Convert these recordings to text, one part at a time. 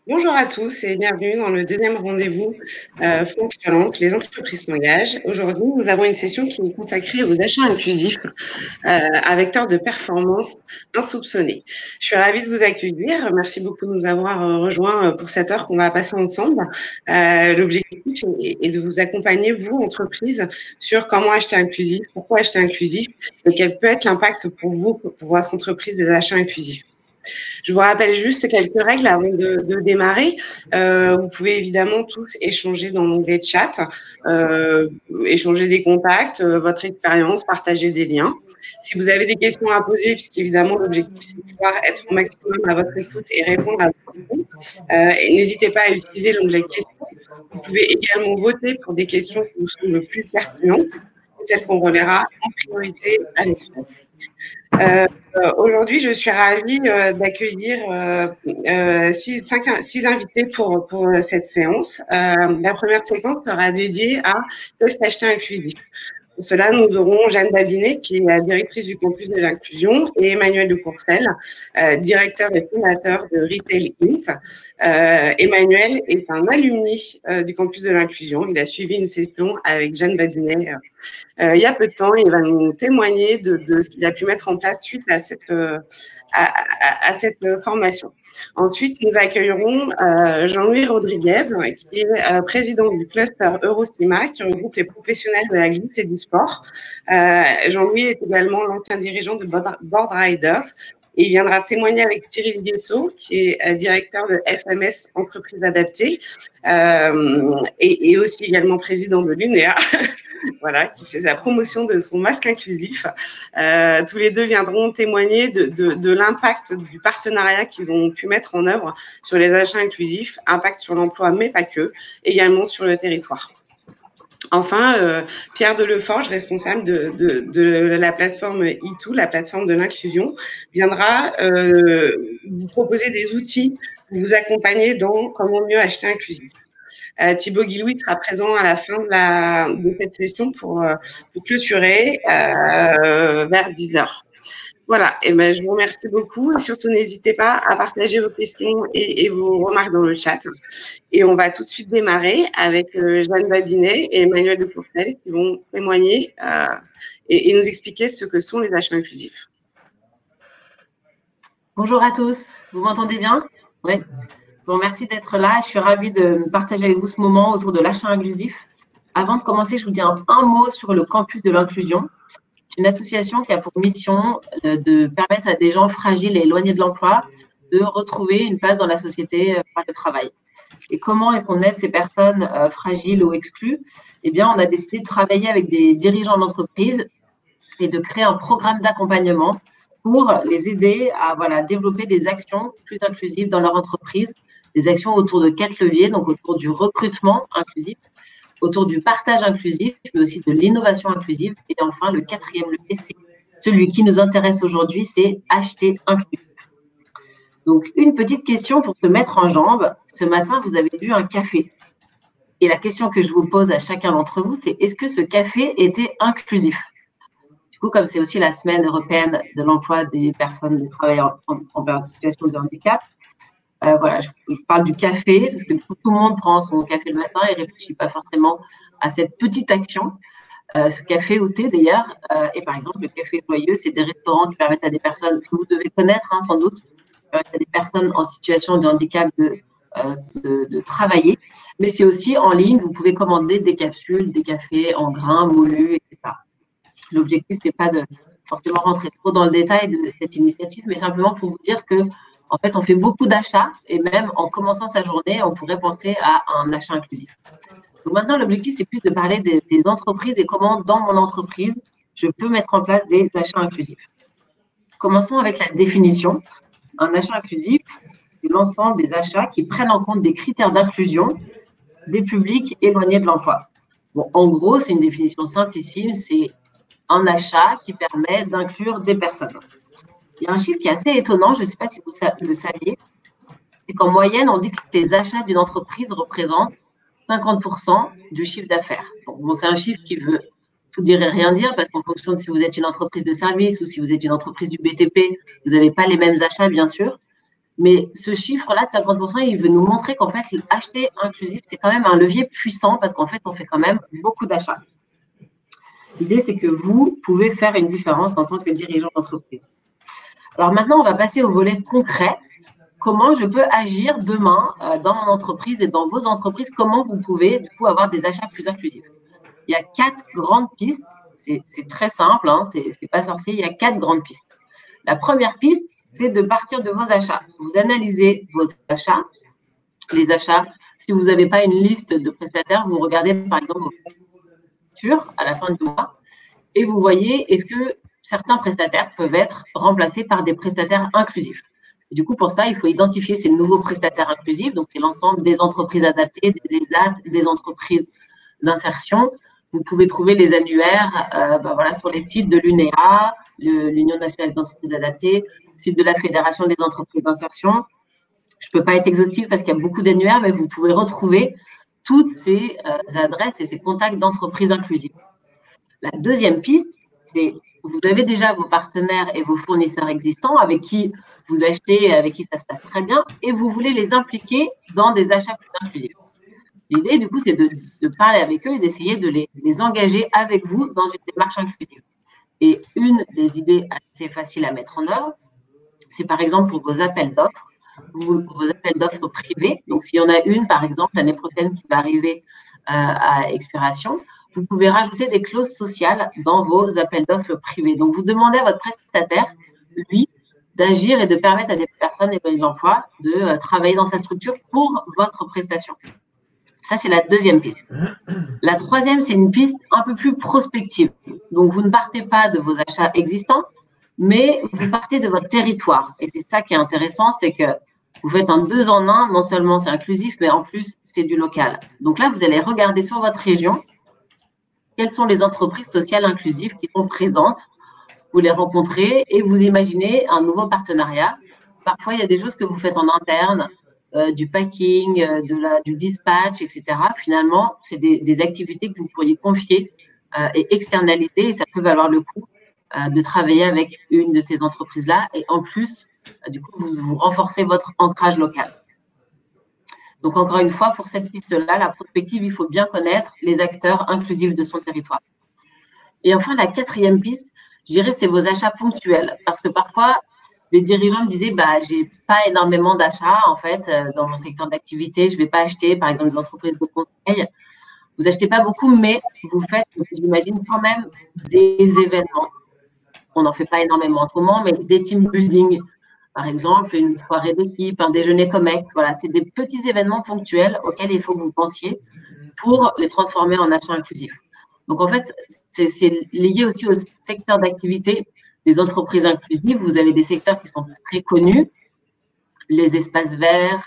Bonjour à tous et bienvenue dans le deuxième rendez-vous France Talente, les entreprises s'engagent. Aujourd'hui, nous avons une session qui est consacrée aux achats inclusifs à vecteur de performance insoupçonné. Je suis ravie de vous accueillir. Merci beaucoup de nous avoir rejoints pour cette heure qu'on va passer ensemble. L'objectif est de vous accompagner, vous, entreprise, sur comment acheter inclusif, pourquoi acheter inclusif et quel peut être l'impact pour vous, pour votre entreprise des achats inclusifs. Je vous rappelle juste quelques règles avant de démarrer. Vous pouvez évidemment tous échanger dans l'onglet chat, échanger des contacts, votre expérience, partager des liens. Si vous avez des questions à poser, puisqu'évidemment l'objectif c'est de pouvoir être au maximum à votre écoute et répondre à vos questions, et n'hésitez pas à utiliser l'onglet questions. Vous pouvez également voter pour des questions qui vous sont le plus pertinentes, celles qu'on reverra en priorité à l'écran. Aujourd'hui, je suis ravie d'accueillir six invités pour cette séance. La première séquence sera dédiée à test acheté inclusif. Pour cela, nous aurons Jeanne Babinet, qui est la directrice du campus de l'inclusion, et Emmanuel de Courcelles, directeur et fondateur de Retail Int. Emmanuel est un alumni du campus de l'inclusion. Il a suivi une session avec Jeanne Babinet il y a peu de temps. Il va nous témoigner de ce qu'il a pu mettre en place suite à cette formation. Ensuite, nous accueillerons Jean-Louis Rodriguez, qui est président du cluster Eurocima, qui regroupe les professionnels de la glisse et du sport. Jean-Louis est également l'ancien dirigeant de Board Riders. Et il viendra témoigner avec Cyril Guesso, qui est directeur de FMS Entreprises Adaptées, et aussi également président de l'UNEA, voilà, qui fait la promotion de son masque inclusif. Tous les deux viendront témoigner de l'impact du partenariat qu'ils ont pu mettre en œuvre sur les achats inclusifs, impact sur l'emploi, mais pas que, également sur le territoire. Enfin, Pierre Deleforge, responsable de la plateforme e2, la plateforme de l'inclusion, viendra vous proposer des outils pour vous accompagner dans comment mieux acheter inclusif. Thibaut Guilouis sera présent à la fin de cette session pour clôturer vers 10h. Voilà, et ben, je vous remercie beaucoup et surtout n'hésitez pas à partager vos questions et vos remarques dans le chat. Et on va tout de suite démarrer avec Jeanne Babinet et Emmanuel de Courcelles qui vont témoigner et nous expliquer ce que sont les achats inclusifs. Bonjour à tous, vous m'entendez bien? Oui. Bon, merci d'être là. Je suis ravie de partager avec vous ce moment autour de l'achat inclusif. Avant de commencer, je vous dis un mot sur le campus de l'inclusion. C'est une association qui a pour mission de permettre à des gens fragiles et éloignés de l'emploi de retrouver une place dans la société par le travail. Et comment est-ce qu'on aide ces personnes fragiles ou exclues? Eh bien, on a décidé de travailler avec des dirigeants d'entreprise et de créer un programme d'accompagnement pour les aider à développer des actions plus inclusives dans leur entreprise, des actions autour de 4 leviers, donc autour du recrutement inclusif, autour du partage inclusif, mais aussi de l'innovation inclusive. Et enfin, le 4e levier, c'est celui qui nous intéresse aujourd'hui, c'est acheter inclusif. Donc, une petite question pour te mettre en jambe. Ce matin, vous avez bu un café. Et la question que je vous pose à chacun d'entre vous, c'est est-ce que ce café était inclusif? Du coup, comme c'est aussi la semaine européenne de l'emploi des personnes, des travailleurs en situation de handicap, voilà, je parle du café parce que tout le monde prend son café le matin et ne réfléchit pas forcément à cette petite action. Ce café ou thé d'ailleurs, et par exemple le café joyeux, c'est des restaurants qui permettent à des personnes que vous devez connaître sans doute, à des personnes en situation de handicap de travailler, mais c'est aussi en ligne, vous pouvez commander des capsules, des cafés en grains, moulus, etc. L'objectif n'est pas de forcément rentrer trop dans le détail de cette initiative, mais simplement pour vous dire que en fait, on fait beaucoup d'achats et même en commençant sa journée, on pourrait penser à un achat inclusif. Donc maintenant, l'objectif, c'est plus de parler des entreprises et comment, dans mon entreprise, je peux mettre en place des achats inclusifs. Commençons avec la définition. Un achat inclusif, c'est l'ensemble des achats qui prennent en compte des critères d'inclusion des publics éloignés de l'emploi. Bon, en gros, c'est une définition simplissime, c'est un achat qui permet d'inclure des personnes. Il y a un chiffre qui est assez étonnant, je ne sais pas si vous le saviez, c'est qu'en moyenne, on dit que les achats d'une entreprise représentent 50% du chiffre d'affaires. Bon, c'est un chiffre qui veut tout dire et rien dire, parce qu'en fonction de si vous êtes une entreprise de service ou si vous êtes une entreprise du BTP, vous n'avez pas les mêmes achats, bien sûr. Mais ce chiffre-là de 50%, il veut nous montrer qu'en fait, acheter inclusif, c'est quand même un levier puissant parce qu'en fait, on fait quand même beaucoup d'achats. L'idée, c'est que vous pouvez faire une différence en tant que dirigeant d'entreprise. Alors maintenant, on va passer au volet concret. Comment je peux agir demain dans mon entreprise et dans vos entreprises? Comment vous pouvez du coup avoir des achats plus inclusifs? Il y a 4 grandes pistes. C'est très simple, hein, c'est pas sorcier. Il y a 4 grandes pistes. La première piste, c'est de partir de vos achats. Vous analysez vos achats. Les achats, si vous n'avez pas une liste de prestataires, vous regardez par exemple vos factures à la fin du mois et vous voyez est-ce que certains prestataires peuvent être remplacés par des prestataires inclusifs. Et du coup, pour ça, il faut identifier ces nouveaux prestataires inclusifs. Donc, c'est l'ensemble des entreprises adaptées, des ESAT, des entreprises d'insertion. Vous pouvez trouver les annuaires voilà, sur les sites de l'UNEA, l'Union nationale des entreprises adaptées, site de la Fédération des entreprises d'insertion. Je ne peux pas être exhaustive parce qu'il y a beaucoup d'annuaires, mais vous pouvez retrouver toutes ces adresses et ces contacts d'entreprises inclusives. La deuxième piste, c'est vous avez déjà vos partenaires et vos fournisseurs existants avec qui vous achetez et avec qui ça se passe très bien et vous voulez les impliquer dans des achats plus inclusifs. L'idée, du coup, c'est de parler avec eux et d'essayer de les engager avec vous dans une démarche inclusive. Et une des idées assez faciles à mettre en œuvre, c'est par exemple pour vos appels d'offres, vos appels d'offres privés. Donc, s'il y en a une, par exemple, l'année prochaine qui va arriver à expiration, vous pouvez rajouter des clauses sociales dans vos appels d'offres privés. Donc, vous demandez à votre prestataire, lui, d'agir et de permettre à des personnes éloignées de l'emploi de travailler dans sa structure pour votre prestation. Ça, c'est la deuxième piste. La troisième, c'est une piste un peu plus prospective. Donc, vous ne partez pas de vos achats existants, mais vous partez de votre territoire. Et c'est ça qui est intéressant, c'est que vous faites un 2 en 1. Non seulement c'est inclusif, mais en plus, c'est du local. Donc là, vous allez regarder sur votre région quelles sont les entreprises sociales inclusives qui sont présentes. Vous les rencontrez et vous imaginez un nouveau partenariat. Parfois, il y a des choses que vous faites en interne, du packing, du dispatch, etc. Finalement, c'est des activités que vous pourriez confier et externaliser et ça peut valoir le coup de travailler avec une de ces entreprises-là et en plus, du coup, vous renforcez votre ancrage local. Donc, encore une fois, pour cette piste-là, la prospective, il faut bien connaître les acteurs inclusifs de son territoire. Et enfin, la quatrième piste, je dirais, c'est vos achats ponctuels. Parce que parfois, les dirigeants me disaient, j'ai pas énormément d'achats, en fait, dans mon secteur d'activité. Je vais pas acheter, par exemple, des entreprises de conseil. Vous achetez pas beaucoup, mais vous faites, j'imagine, quand même des événements. On n'en fait pas énormément en ce moment, mais des team building, par exemple, une soirée d'équipe, un déjeuner Comex. Voilà, c'est des petits événements ponctuels auxquels il faut que vous pensiez pour les transformer en achats inclusifs. Donc, en fait, c'est lié aussi au secteur d'activité des entreprises inclusives. Vous avez des secteurs qui sont très connus, les espaces verts,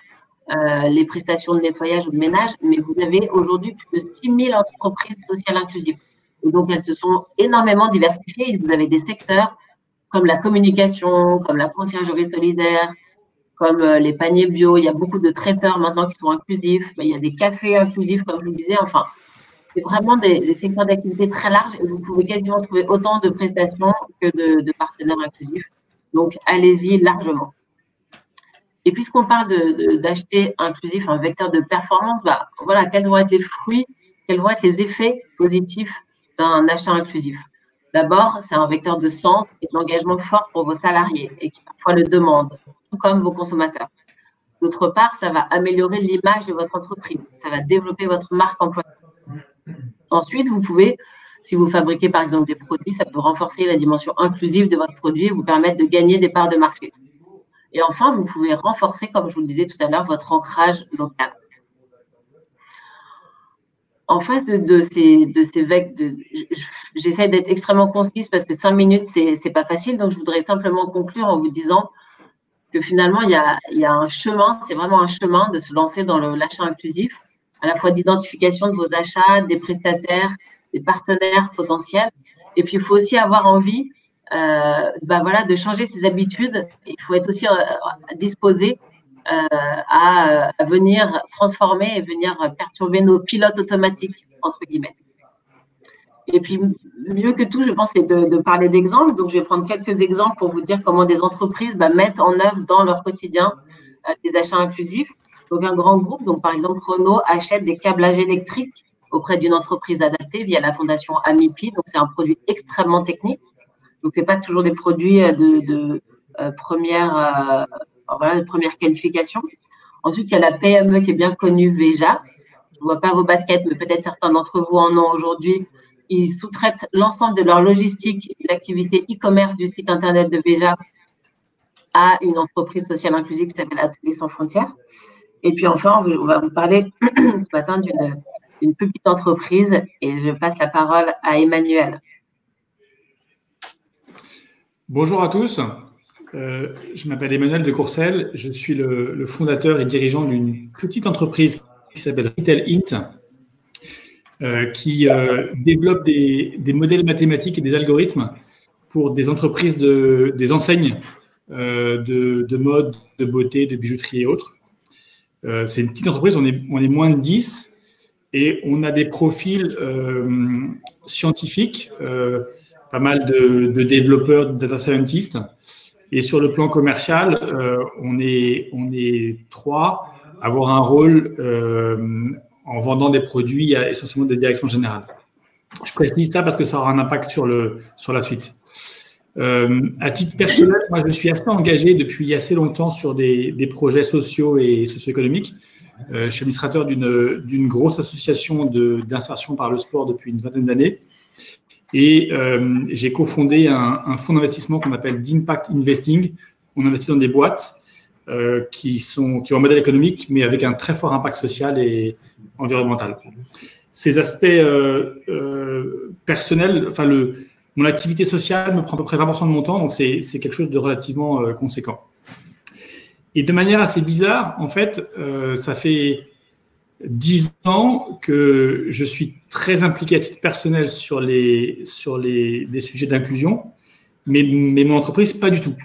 les prestations de nettoyage ou de ménage, mais vous avez aujourd'hui plus de 6 000 entreprises sociales inclusives. Et donc, elles se sont énormément diversifiées. Vous avez des secteurs comme la communication, comme la conciergerie solidaire, comme les paniers bio. Il y a beaucoup de traiteurs maintenant qui sont inclusifs. Il y a des cafés inclusifs, comme je vous disais. Enfin, c'est vraiment des secteurs d'activité très larges et vous pouvez quasiment trouver autant de prestations que de partenaires inclusifs. Donc, allez-y largement. Et puisqu'on parle d'acheter inclusif, un vecteur de performance, voilà, quels vont être les fruits, quels vont être les effets positifs d'un achat inclusif? D'abord, c'est un vecteur de sens et d'engagement fort pour vos salariés et qui parfois le demandent, tout comme vos consommateurs. D'autre part, ça va améliorer l'image de votre entreprise. Ça va développer votre marque employeur. Ensuite, vous pouvez, si vous fabriquez par exemple des produits, ça peut renforcer la dimension inclusive de votre produit et vous permettre de gagner des parts de marché. Et enfin, vous pouvez renforcer, comme je vous le disais tout à l'heure, votre ancrage local. En face de ces vecteurs, j'essaie d'être extrêmement concise parce que 5 minutes, c'est pas facile. Donc, je voudrais simplement conclure en vous disant que finalement, il y a un chemin, c'est vraiment un chemin de se lancer dans l'achat inclusif, à la fois d'identification de vos achats, des prestataires, des partenaires potentiels. Et puis, il faut aussi avoir envie voilà, de changer ses habitudes. Il faut être aussi disposé à venir transformer et venir perturber nos pilotes automatiques, entre guillemets. Et puis, mieux que tout, je pense, c'est de parler d'exemples. Donc, je vais prendre quelques exemples pour vous dire comment des entreprises mettent en œuvre dans leur quotidien des achats inclusifs. Donc, un grand groupe, donc par exemple Renault, achète des câblages électriques auprès d'une entreprise adaptée via la fondation Amipi. Donc, c'est un produit extrêmement technique. Donc, ce n'est pas toujours des produits de première qualification. Ensuite, il y a la PME qui est bien connue, Veja. Je ne vois pas vos baskets, mais peut-être certains d'entre vous en ont aujourd'hui. Ils sous-traitent l'ensemble de leur logistique et l'activité e-commerce du site internet de Veja à une entreprise sociale inclusive qui s'appelle Ateliers sans frontières. Et puis enfin, on va vous parler ce matin d'une plus petite entreprise et je passe la parole à Emmanuel. Bonjour à tous, je m'appelle Emmanuel de Courcelles, je suis le fondateur et dirigeant d'une petite entreprise qui s'appelle Retail Int, qui développe des modèles mathématiques et des algorithmes pour des entreprises, des enseignes de mode, de beauté, de bijouterie et autres. C'est une petite entreprise, on est moins de 10 et on a des profils scientifiques, pas mal de développeurs, de data scientists. Et sur le plan commercial, on est 3 à avoir un rôle en vendant des produits essentiellement de direction générale. Je précise ça parce que ça aura un impact sur la suite. À titre personnel, moi, je suis assez engagé depuis assez longtemps sur des projets sociaux et socio-économiques. Je suis administrateur d'une grosse association d'insertion par le sport depuis une vingtaine d'années. Et j'ai cofondé un fonds d'investissement qu'on appelle d'Impact Investing. On investit dans des boîtes qui ont un modèle économique, mais avec un très fort impact social et environnemental. Ces aspects personnels, enfin mon activité sociale me prend à peu près 20% de mon temps, donc c'est quelque chose de relativement conséquent. Et de manière assez bizarre, en fait, ça fait 10 ans que je suis très impliqué à titre personnel sur des sujets d'inclusion, mais mon entreprise, pas du tout.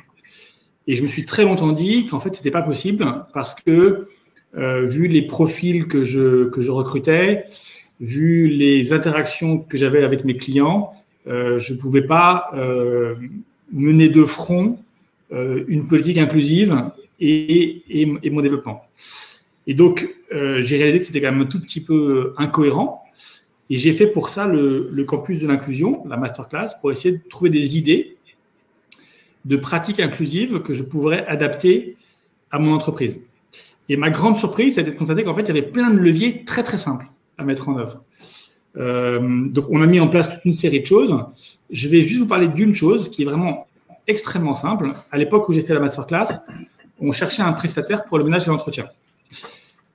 Et je me suis très longtemps dit qu'en fait, ce n'était pas possible parce que, vu les profils que je recrutais, vu les interactions que j'avais avec mes clients, je ne pouvais pas mener de front une politique inclusive et mon développement. Et donc, j'ai réalisé que c'était quand même un tout petit peu incohérent. Et j'ai fait pour ça le campus de l'inclusion, la masterclass, pour essayer de trouver des idées de pratiques inclusives que je pourrais adapter à mon entreprise. Et ma grande surprise, c'était de constater qu'en fait, il y avait plein de leviers très, très simples à mettre en œuvre. Donc, on a mis en place toute une série de choses. Je vais juste vous parler d'une chose qui est vraiment extrêmement simple. À l'époque où j'ai fait la masterclass, on cherchait un prestataire pour le ménage et l'entretien.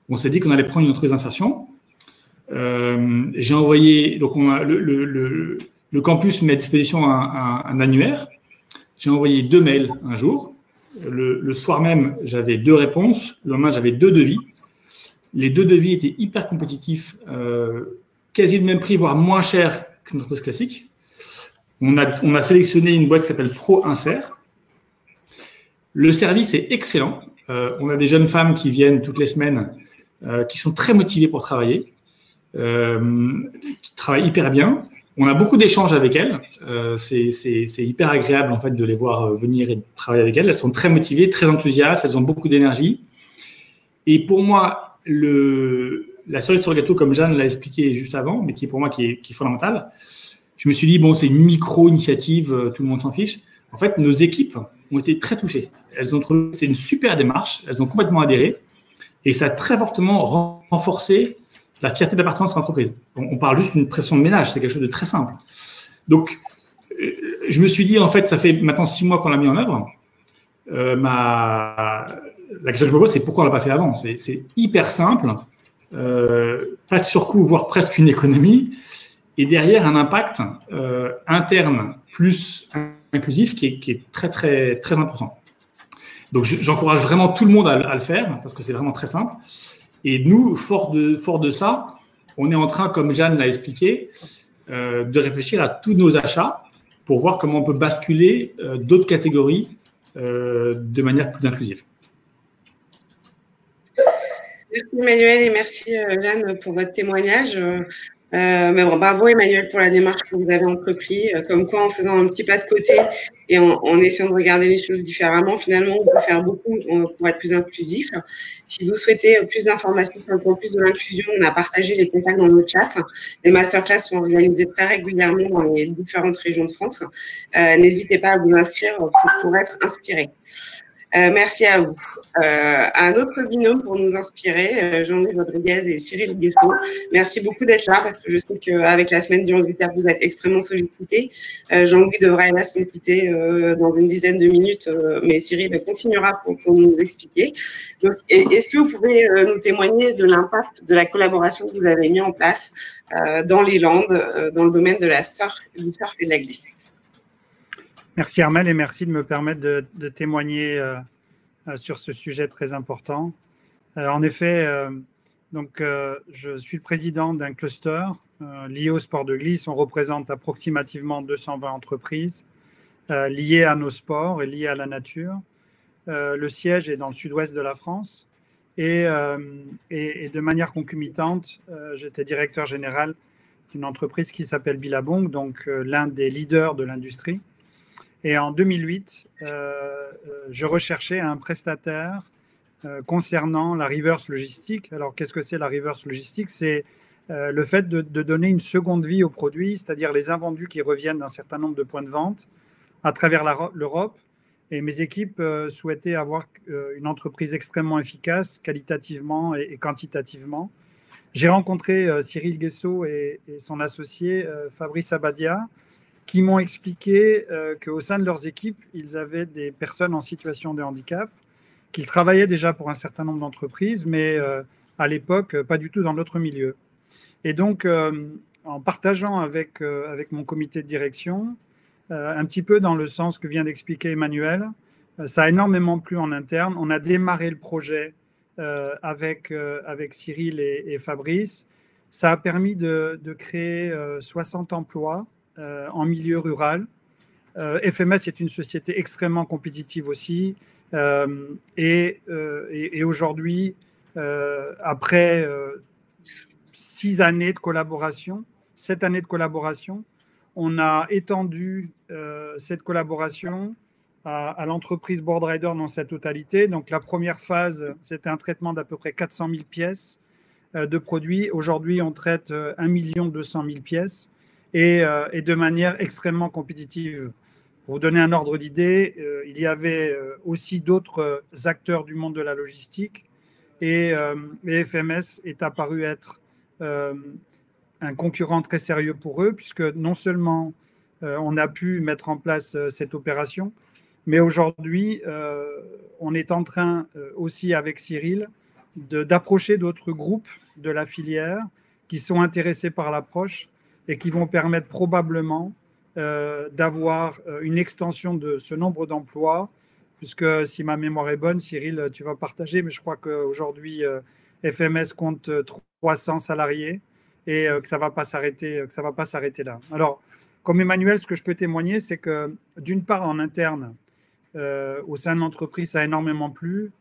On s'est dit qu'on allait prendre une entreprise d'insertion. J'ai envoyé, donc le campus met à disposition un annuaire. J'ai envoyé 2 mails un jour. Le soir même, j'avais 2 réponses. Le lendemain, j'avais 2 devis. Les 2 devis étaient hyper compétitifs, quasi le même prix, voire moins cher qu'une entreprise classique. On a sélectionné une boîte qui s'appelle Pro Insert. Le service est excellent. On a des jeunes femmes qui viennent toutes les semaines, qui sont très motivées pour travailler, qui travaillent hyper bien. On a beaucoup d'échanges avec elles. C'est hyper agréable en fait de les voir venir et travailler avec elles. Elles sont très motivées, très enthousiastes. Elles ont beaucoup d'énergie. Et pour moi, la cerise sur le gâteau, comme Jeanne l'a expliqué juste avant, mais qui est pour moi qui est fondamentale, je me suis dit, bon, c'est une micro-initiative, tout le monde s'en fiche. En fait, nos équipes ont été très touchées. Elles ont trouvé que c'est une super démarche. Elles ont complètement adhéré. Et ça a très fortement renforcé la fierté d'appartenance à l'entreprise. On parle juste d'une pression de ménage. C'est quelque chose de très simple. Donc, je me suis dit, en fait, ça fait maintenant 6 mois qu'on l'a mis en œuvre. La question que je me pose, c'est pourquoi on ne l'a pas fait avant. C'est hyper simple. Pas de surcoût, voire presque une économie. Et derrière, un impact interne plus inclusif qui est très, très, très important. Donc, j'encourage vraiment tout le monde à le faire parce que c'est vraiment très simple. Et nous, fort de ça, on est en train, comme Jeanne l'a expliqué, de réfléchir à tous nos achats pour voir comment on peut basculer d'autres catégories de manière plus inclusive. Merci Emmanuel et merci Jeanne pour votre témoignage. Mais bon, bravo Emmanuel pour la démarche que vous avez entreprise. Comme quoi, en faisant un petit pas de côté et en essayant de regarder les choses différemment, finalement, on peut faire beaucoup pour être plus inclusif. Si vous souhaitez plus d'informations sur le campus de l'inclusion, on a partagé les contacts dans le chat. Les masterclass sont organisées très régulièrement dans les différentes régions de France. N'hésitez pas à vous inscrire pour être inspiré. Merci à vous. Un autre binôme pour nous inspirer, Jean-Louis Rodriguez et Cyril Guesseau. Merci beaucoup d'être là parce que je sais qu'avec la semaine du handicap, vous êtes extrêmement sollicités. Jean-Louis devra hélas nous quitter dans une dizaine de minutes, mais Cyril continuera pour nous expliquer. Donc, est-ce que vous pouvez nous témoigner de l'impact de la collaboration que vous avez mis en place dans les Landes, dans le domaine de du surf et de la glisse? Merci Armelle et merci de me permettre de témoigner sur ce sujet très important. En effet, je suis le président d'un cluster lié au sport de glisse. On représente approximativement 220 entreprises liées à nos sports et liées à la nature. Le siège est dans le sud-ouest de la France et de manière concomitante, j'étais directeur général d'une entreprise qui s'appelle Billabong, donc l'un des leaders de l'industrie. Et en 2008, je recherchais un prestataire concernant la reverse logistique. Alors, qu'est-ce que c'est la reverse logistique? C'est le fait de donner une seconde vie aux produits, c'est-à-dire les invendus qui reviennent d'un certain nombre de points de vente à travers l'Europe. Et mes équipes souhaitaient avoir une entreprise extrêmement efficace, qualitativement et quantitativement. J'ai rencontré Cyril Guesseau et son associé Fabrice Abadia, qui m'ont expliqué qu'au sein de leurs équipes, ils avaient des personnes en situation de handicap, qu'ils travaillaient déjà pour un certain nombre d'entreprises, mais à l'époque, pas du tout dans notre milieu. Et donc, en partageant avec mon comité de direction, un petit peu dans le sens que vient d'expliquer Emmanuel, ça a énormément plu en interne. On a démarré le projet avec Cyril et Fabrice. Ça a permis de créer 60 emplois en milieu rural. FMS est une société extrêmement compétitive aussi. Et aujourd'hui, après 7 années de collaboration, on a étendu cette collaboration à l'entreprise Boardrider dans sa totalité. Donc la première phase, c'était un traitement d'à peu près 400 000 pièces de produits. Aujourd'hui, on traite 1 200 000 pièces. Et de manière extrêmement compétitive. Pour vous donner un ordre d'idée, il y avait aussi d'autres acteurs du monde de la logistique et FMS est apparu être un concurrent très sérieux pour eux, puisque non seulement on a pu mettre en place cette opération, mais aujourd'hui, on est en train aussi avec Cyril d'approcher d'autres groupes de la filière qui sont intéressés par l'approche et qui vont permettre probablement d'avoir une extension de ce nombre d'emplois, puisque si ma mémoire est bonne, Cyril, tu vas partager, mais je crois qu'aujourd'hui, FMS compte 300 salariés et que ça ne va pas s'arrêter là. Alors, comme Emmanuel, ce que je peux témoigner, c'est que d'une part, en interne, au sein de l'entreprise, ça a énormément plu.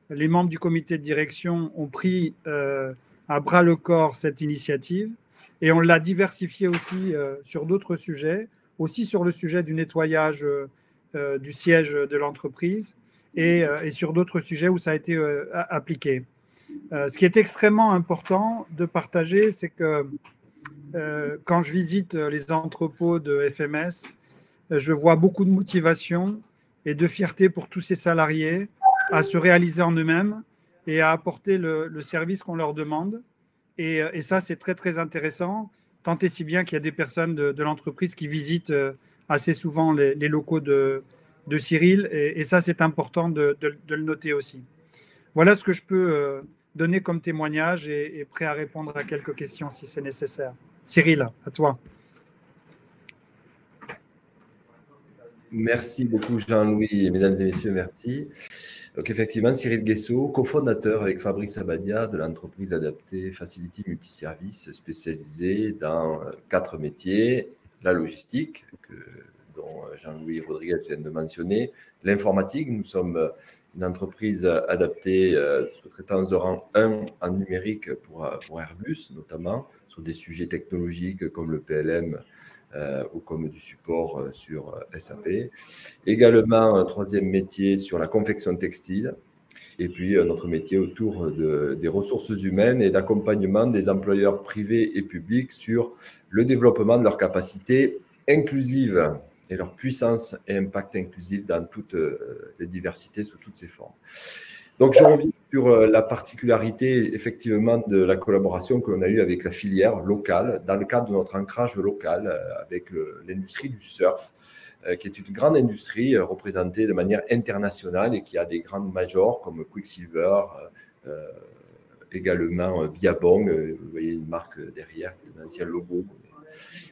Les membres du comité de direction ont pris à bras le corps cette initiative. Et on l'a diversifié aussi sur d'autres sujets, aussi sur le sujet du nettoyage du siège de l'entreprise et sur d'autres sujets où ça a été appliqué. Ce qui est extrêmement important de partager, c'est que quand je visite les entrepôts de FMS, je vois beaucoup de motivation et de fierté pour tous ces salariés à se réaliser en eux-mêmes et à apporter le service qu'on leur demande. Et ça, c'est très, très intéressant, tant et si bien qu'il y a des personnes de l'entreprise qui visitent assez souvent les locaux de Cyril. Et ça, c'est important de le noter aussi. Voilà ce que je peux donner comme témoignage et prêt à répondre à quelques questions si c'est nécessaire. Cyril, à toi. Merci beaucoup, Jean-Louis. Mesdames et messieurs, merci. Donc, effectivement, Cyril Guesseau, cofondateur avec Fabrice Abadia de l'entreprise adaptée Facility Multiservice, spécialisée dans 4 métiers, la logistique, dont Jean-Louis Rodriguez vient de mentionner, l'informatique. Nous sommes une entreprise adaptée, sous-traitance de rang 1 en numérique pour Airbus, notamment, sur des sujets technologiques comme le PLM ou comme du support sur SAP. Également, un troisième métier sur la confection textile. Et puis, notre métier autour des ressources humaines et d'accompagnement des employeurs privés et publics sur le développement de leurs capacités inclusives et leur puissance et impact inclusif dans toutes les diversités, sous toutes ses formes. Donc, je reviens sur la particularité, effectivement, de la collaboration que l'on a eue avec la filière locale, dans le cadre de notre ancrage local avec l'industrie du surf, qui est une grande industrie représentée de manière internationale et qui a des grandes majors comme Quicksilver, également Viabong, vous voyez une marque derrière, un ancien logo,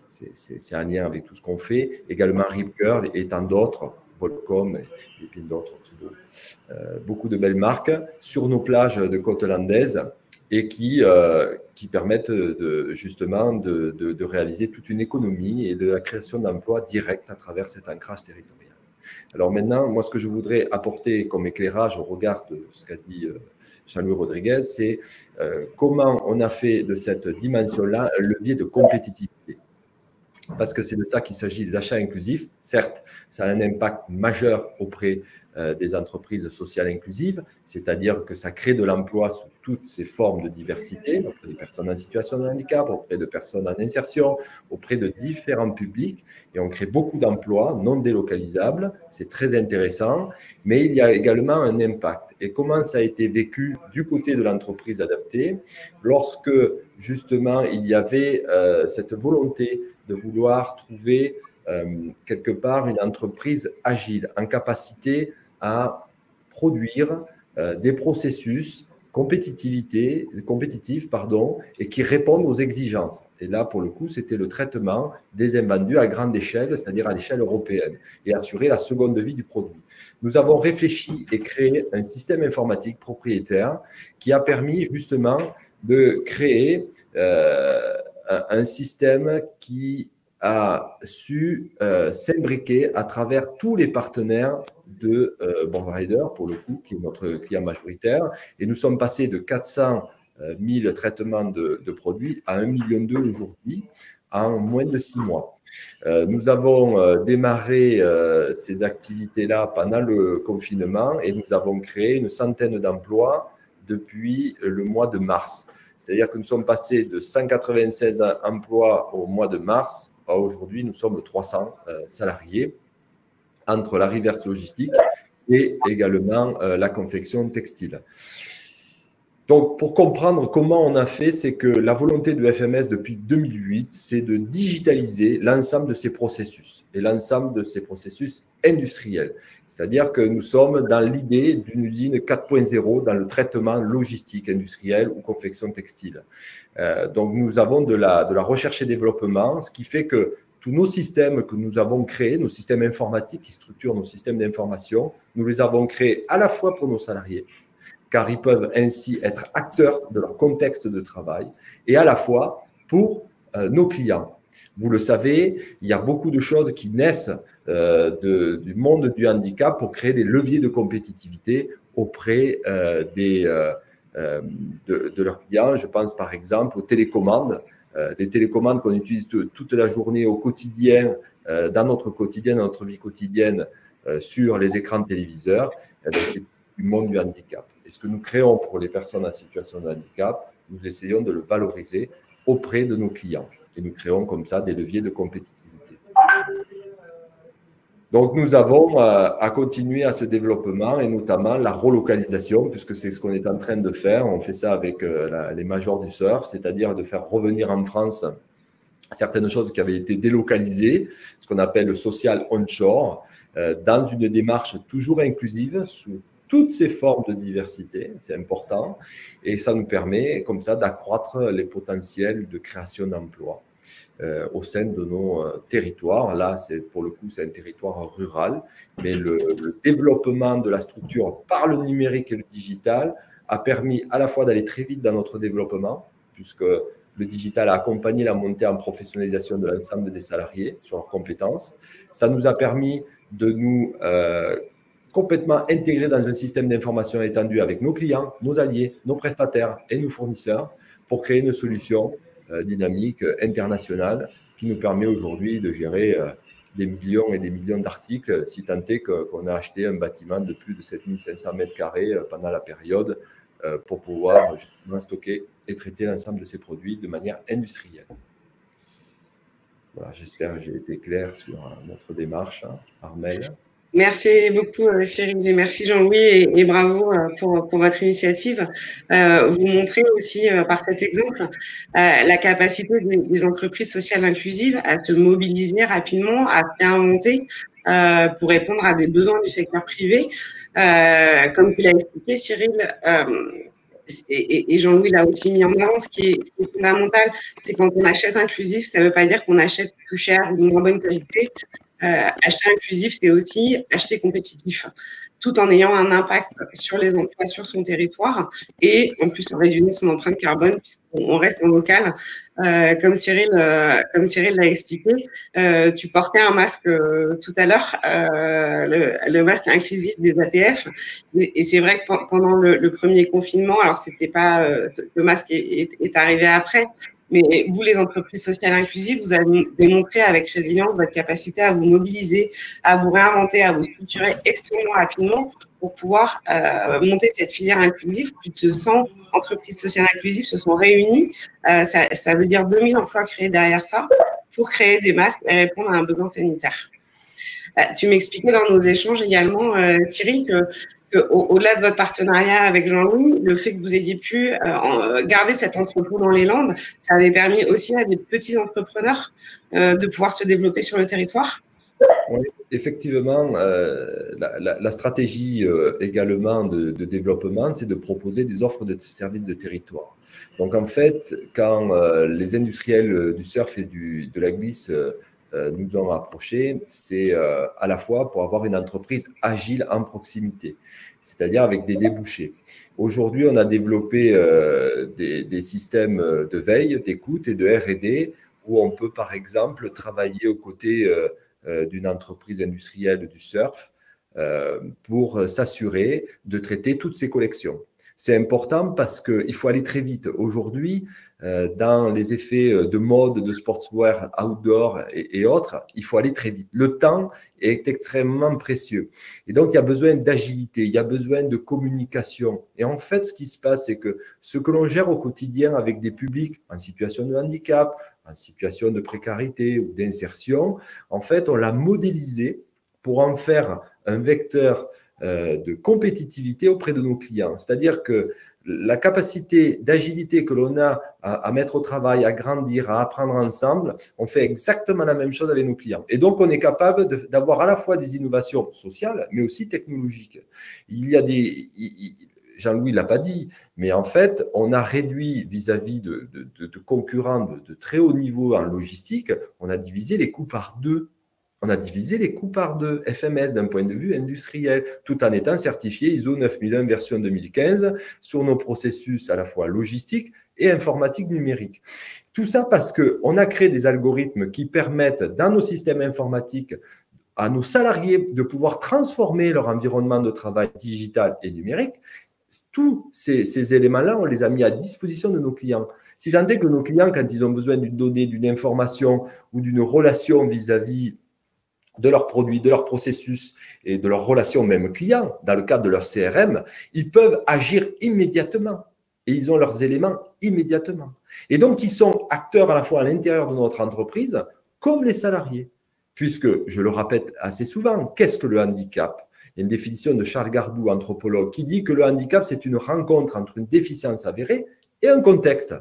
c'est un lien avec tout ce qu'on fait, également Rip Curl et tant d'autres, Volcom et plein d'autres, beaucoup de belles marques sur nos plages de côte landaise et qui permettent justement de réaliser toute une économie et de la création d'emplois directs à travers cet ancrage territorial. Alors maintenant, moi, ce que je voudrais apporter comme éclairage au regard de ce qu'a dit Jean-Louis Rodriguez, c'est comment on a fait de cette dimension-là un levier de compétitivité. Parce que c'est de ça qu'il s'agit, les achats inclusifs. Certes, ça a un impact majeur auprès des entreprises sociales inclusives, c'est-à-dire que ça crée de l'emploi sous toutes ces formes de diversité, auprès des personnes en situation de handicap, auprès de personnes en insertion, auprès de différents publics, et on crée beaucoup d'emplois non délocalisables, c'est très intéressant, mais il y a également un impact. Et comment ça a été vécu du côté de l'entreprise adaptée, lorsque justement il y avait cette volonté de vouloir trouver quelque part une entreprise agile, en capacité à produire des processus compétitifs, et qui répondent aux exigences. Et là, pour le coup, c'était le traitement des invendus à grande échelle, c'est-à-dire à l'échelle européenne, et assurer la seconde vie du produit. Nous avons réfléchi et créé un système informatique propriétaire qui a permis justement de créer un système qui a su s'imbriquer à travers tous les partenaires de Boardrider, pour le coup, qui est notre client majoritaire. Et nous sommes passés de 400 000 traitements de produits à 1,2 million aujourd'hui en moins de 6 mois. Nous avons démarré ces activités-là pendant le confinement et nous avons créé une centaine d'emplois depuis le mois de mars. C'est-à-dire que nous sommes passés de 196 emplois au mois de mars à aujourd'hui, nous sommes 300 salariés entre la reverse logistique et également la confection textile. Donc, pour comprendre comment on a fait, c'est que la volonté de FMS depuis 2008, c'est de digitaliser l'ensemble de ces processus et l'ensemble de ces processus industriels. C'est-à-dire que nous sommes dans l'idée d'une usine 4.0 dans le traitement logistique industriel ou confection textile. Donc, nous avons de la recherche et développement, ce qui fait que tous nos systèmes que nous avons créés, nos systèmes informatiques qui structurent nos systèmes d'information, nous les avons créés à la fois pour nos salariés, car ils peuvent ainsi être acteurs de leur contexte de travail, et à la fois pour nos clients. Vous le savez, il y a beaucoup de choses qui naissent du monde du handicap pour créer des leviers de compétitivité auprès de leurs clients. Je pense par exemple aux télécommandes. Les télécommandes qu'on utilise toute la journée au quotidien, dans notre vie quotidienne, sur les écrans de téléviseurs, c'est du monde du handicap. Et ce que nous créons pour les personnes en situation de handicap, nous essayons de le valoriser auprès de nos clients. Et nous créons comme ça des leviers de compétitivité. Donc, nous avons à continuer à ce développement et notamment la relocalisation, puisque c'est ce qu'on est en train de faire. On fait ça avec les majors du surf, c'est-à-dire de faire revenir en France certaines choses qui avaient été délocalisées, ce qu'on appelle le social onshore, dans une démarche toujours inclusive, sous toutes ces formes de diversité, c'est important, et ça nous permet comme ça d'accroître les potentiels de création d'emplois au sein de nos territoires. Là, pour le coup, c'est un territoire rural, mais le développement de la structure par le numérique et le digital a permis à la fois d'aller très vite dans notre développement, puisque le digital a accompagné la montée en professionnalisation de l'ensemble des salariés sur leurs compétences. Ça nous a permis de nous complètement intégré dans un système d'information étendu avec nos clients, nos alliés, nos prestataires et nos fournisseurs pour créer une solution dynamique internationale qui nous permet aujourd'hui de gérer des millions et des millions d'articles, si tant est qu'on a acheté un bâtiment de plus de 7500 mètres carrés pendant la période pour pouvoir justement stocker et traiter l'ensemble de ces produits de manière industrielle. Voilà, j'espère que j'ai été clair sur notre démarche, hein. Armelle. Merci beaucoup Cyril et merci Jean-Louis et bravo pour votre initiative. Vous montrez aussi par cet exemple la capacité des entreprises sociales inclusives à se mobiliser rapidement, à réinventer pour répondre à des besoins du secteur privé. Comme tu l'as expliqué Cyril, et Jean-Louis l'a aussi mis en avant, ce qui est fondamental, c'est quand on achète inclusif, ça ne veut pas dire qu'on achète plus cher ou de moins bonne qualité. Acheter inclusif, c'est aussi acheter compétitif, tout en ayant un impact sur les emplois, sur son territoire, et en plus en réduisant son empreinte carbone, puisqu'on reste en local. Comme Cyril l'a expliqué, tu portais un masque tout à l'heure, le masque inclusif des APF, et c'est vrai que pendant le premier confinement, alors c'était pas, le masque est arrivé après, mais vous, les entreprises sociales inclusives, vous avez démontré avec résilience votre capacité à vous mobiliser, à vous réinventer, à vous structurer extrêmement rapidement pour pouvoir monter cette filière inclusive. Plus de 100 entreprises sociales inclusives se sont réunies. Ça veut dire 2000 emplois créés derrière ça pour créer des masques et répondre à un besoin sanitaire. Tu m'expliquais dans nos échanges également, Cyril, que au-delà de votre partenariat avec Jean-Louis, le fait que vous ayez pu garder cet entrepôt dans les Landes, ça avait permis aussi à des petits entrepreneurs de pouvoir se développer sur le territoire. Oui, effectivement, la stratégie également de développement, c'est de proposer des offres de services de territoire. Donc en fait, quand les industriels du surf et de la glisse nous ont approchés, c'est à la fois pour avoir une entreprise agile en proximité, c'est-à-dire avec des débouchés. Aujourd'hui, on a développé des systèmes de veille, d'écoute et de R&D où on peut par exemple travailler aux côtés d'une entreprise industrielle du surf pour s'assurer de traiter toutes ces collections. C'est important parce qu'il faut aller très vite. Aujourd'hui, dans les effets de mode, de sportswear, outdoor et autres, il faut aller très vite. Le temps est extrêmement précieux. Et donc, il y a besoin d'agilité, il y a besoin de communication. Et en fait, ce qui se passe, c'est que ce que l'on gère au quotidien avec des publics en situation de handicap, en situation de précarité ou d'insertion, en fait, on l'a modélisé pour en faire un vecteur de compétitivité auprès de nos clients. C'est-à-dire que la capacité d'agilité que l'on a à mettre au travail, à grandir, à apprendre ensemble, on fait exactement la même chose avec nos clients. Et donc, on est capable d'avoir à la fois des innovations sociales, mais aussi technologiques. Il y a Jean-Louis ne l'a pas dit, mais en fait, on a réduit vis-à-vis de concurrents de très haut niveau en logistique, on a divisé les coûts par deux. On a divisé les coûts par deux, FMS d'un point de vue industriel, tout en étant certifié ISO 9001 version 2015 sur nos processus à la fois logistiques et informatique numérique. Tout ça parce qu'on a créé des algorithmes qui permettent dans nos systèmes informatiques à nos salariés de pouvoir transformer leur environnement de travail digital et numérique. Tous ces éléments-là, on les a mis à disposition de nos clients. Si tant est que nos clients, quand ils ont besoin d'une donnée, d'une information ou d'une relation vis-à-vis de leurs produits, de leurs processus et de leurs relations même clients, dans le cadre de leur CRM, ils peuvent agir immédiatement et ils ont leurs éléments immédiatement. Et donc, ils sont acteurs à la fois à l'intérieur de notre entreprise comme les salariés. Puisque, je le répète assez souvent, qu'est-ce que le handicap ? Il y a une définition de Charles Gardou, anthropologue, qui dit que le handicap, c'est une rencontre entre une déficience avérée et un contexte.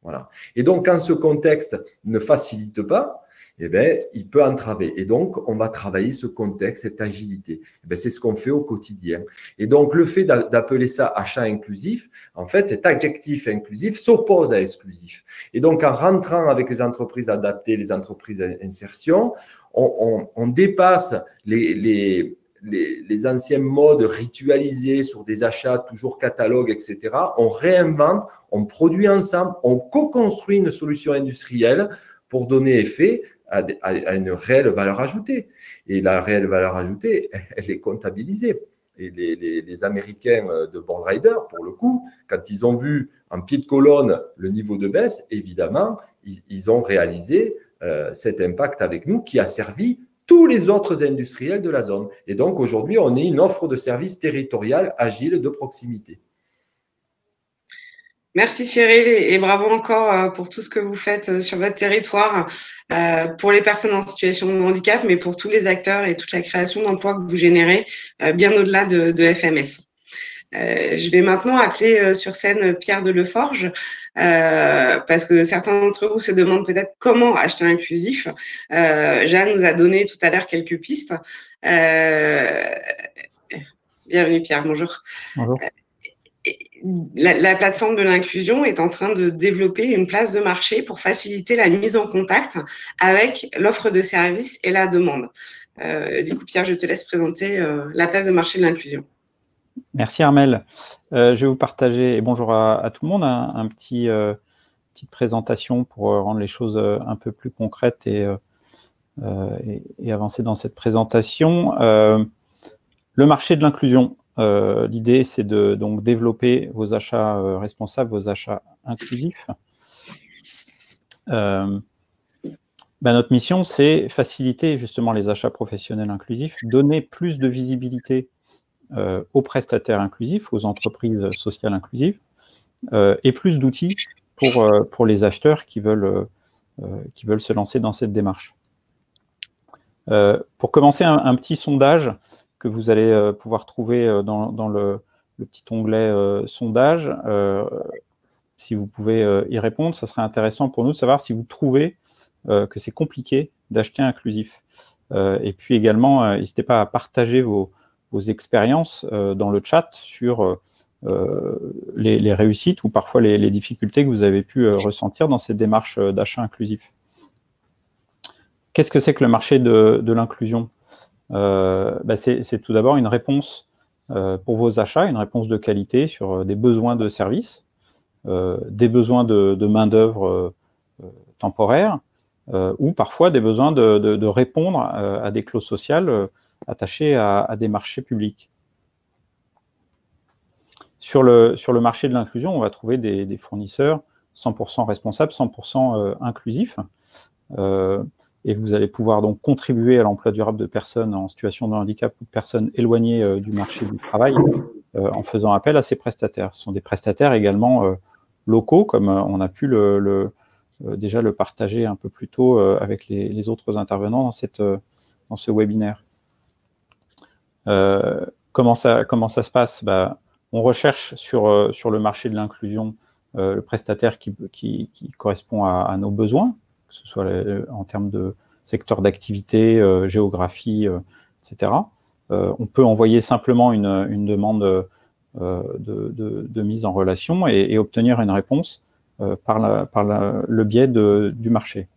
Voilà. Et donc, quand ce contexte ne facilite pas, eh bien, il peut entraver. Et donc, on va travailler ce contexte, cette agilité. Eh bien, c'est ce qu'on fait au quotidien. Et donc, le fait d'appeler ça achat inclusif, en fait, cet adjectif inclusif s'oppose à exclusif. Et donc, en rentrant avec les entreprises adaptées, les entreprises insertion, on dépasse les anciens modes ritualisés sur des achats toujours catalogues, etc. On réinvente, on produit ensemble, on co-construit une solution industrielle pour donner effet a une réelle valeur ajoutée. Et la réelle valeur ajoutée, elle est comptabilisée. Et les Américains de Boardrider, pour le coup, quand ils ont vu en pied de colonne le niveau de baisse, évidemment, ils ont réalisé cet impact avec nous qui a servi tous les autres industriels de la zone. Et donc, aujourd'hui, on est une offre de services territoriale, agile, de proximité. Merci Cyril et bravo encore pour tout ce que vous faites sur votre territoire pour les personnes en situation de handicap, mais pour tous les acteurs et toute la création d'emplois que vous générez bien au-delà de FMS. Je vais maintenant appeler sur scène Pierre Deleforge parce que certains d'entre vous se demandent peut-être comment acheter inclusif. Jeanne nous a donné tout à l'heure quelques pistes. Bienvenue Pierre, bonjour. Bonjour. La plateforme de l'inclusion est en train de développer une place de marché pour faciliter la mise en contact avec l'offre de services et la demande. Du coup, Pierre, je te laisse présenter la place de marché de l'inclusion. Merci Armelle. Je vais vous partager, et bonjour à tout le monde, petite présentation pour rendre les choses un peu plus concrètes et avancer dans cette présentation. Le marché de l'inclusion. L'idée, c'est de donc développer vos achats responsables, vos achats inclusifs. Notre mission, c'est faciliter justement les achats professionnels inclusifs, donner plus de visibilité aux prestataires inclusifs, aux entreprises sociales inclusives, et plus d'outils pour les acheteurs qui veulent se lancer dans cette démarche. Pour commencer, un petit sondage que vous allez pouvoir trouver dans le petit onglet sondage. Si vous pouvez y répondre, ça serait intéressant pour nous de savoir si vous trouvez que c'est compliqué d'acheter inclusif. Et puis également, n'hésitez pas à partager vos expériences dans le chat sur les réussites ou parfois les difficultés que vous avez pu ressentir dans cette démarche d'achat inclusif. Qu'est-ce que c'est que le marché de l'inclusion ? C'est tout d'abord une réponse pour vos achats, une réponse de qualité sur des besoins de services, des besoins de main-d'œuvre temporaire, ou parfois des besoins de répondre à des clauses sociales attachées à des marchés publics. Sur le marché de l'inclusion, on va trouver des fournisseurs 100% responsables, 100% inclusifs. Et vous allez pouvoir donc contribuer à l'emploi durable de personnes en situation de handicap ou de personnes éloignées du marché du travail en faisant appel à ces prestataires. Ce sont des prestataires également locaux, comme on a pu déjà le partager un peu plus tôt avec les autres intervenants dans ce webinaire. Comment ça se passe ? On recherche sur le marché de l'inclusion le prestataire qui correspond à nos besoins, que ce soit en termes de secteur d'activité, géographie, etc. On peut envoyer simplement une demande de mise en relation et obtenir une réponse par le biais du marché.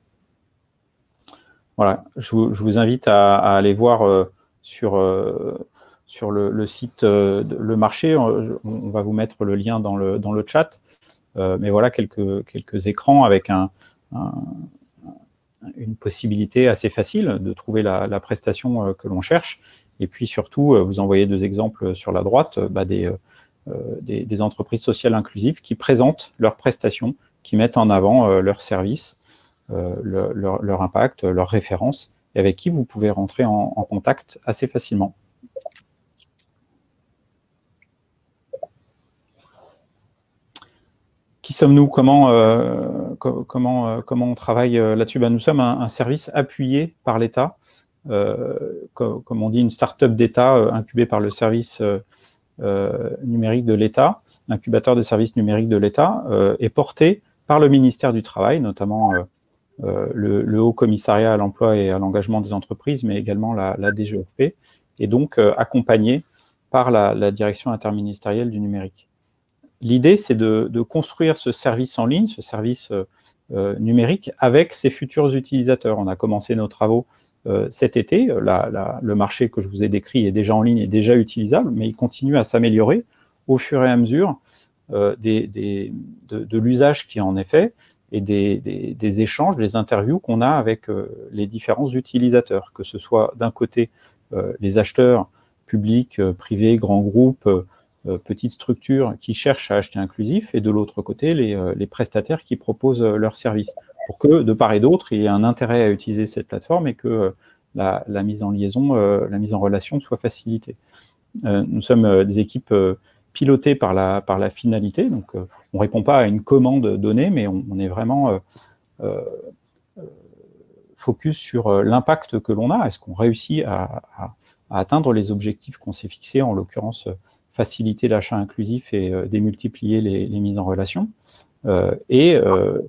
Voilà, je vous invite à aller voir sur le site le marché. On va vous mettre le lien dans le chat. Mais voilà quelques écrans avec une possibilité assez facile de trouver la prestation que l'on cherche. Et puis surtout, vous envoyez 2 exemples sur la droite, des entreprises sociales inclusives qui présentent leurs prestations, qui mettent en avant leurs services, leur impact, leurs références, et avec qui vous pouvez rentrer en contact assez facilement. Qui sommes-nous ? Comment on travaille là-dessus ? Nous sommes un service appuyé par l'État, comme on dit, une start-up d'État incubée par le service numérique de l'État, l'incubateur des services numériques de l'État, est porté par le ministère du Travail, notamment le Haut Commissariat à l'emploi et à l'engagement des entreprises, mais également la DGEFP, et donc accompagné par la direction interministérielle du numérique. L'idée, c'est de construire ce service en ligne, ce service numérique, avec ses futurs utilisateurs. On a commencé nos travaux cet été. Le marché que je vous ai décrit est déjà en ligne, est déjà utilisable, mais il continue à s'améliorer au fur et à mesure de l'usage qui en est fait et des échanges, des interviews qu'on a avec les différents utilisateurs, que ce soit d'un côté les acheteurs publics, privés, grands groupes, petites structures qui cherchent à acheter inclusif, et de l'autre côté les prestataires qui proposent leurs services, pour que de part et d'autre il y ait un intérêt à utiliser cette plateforme et que la mise en liaison, la mise en relation soit facilitée. Nous sommes des équipes pilotées par la finalité, donc on ne répond pas à une commande donnée, mais on est vraiment focus sur l'impact que l'on a. Est-ce qu'on réussit à atteindre les objectifs qu'on s'est fixés, en l'occurrence faciliter l'achat inclusif et démultiplier les mises en relation. On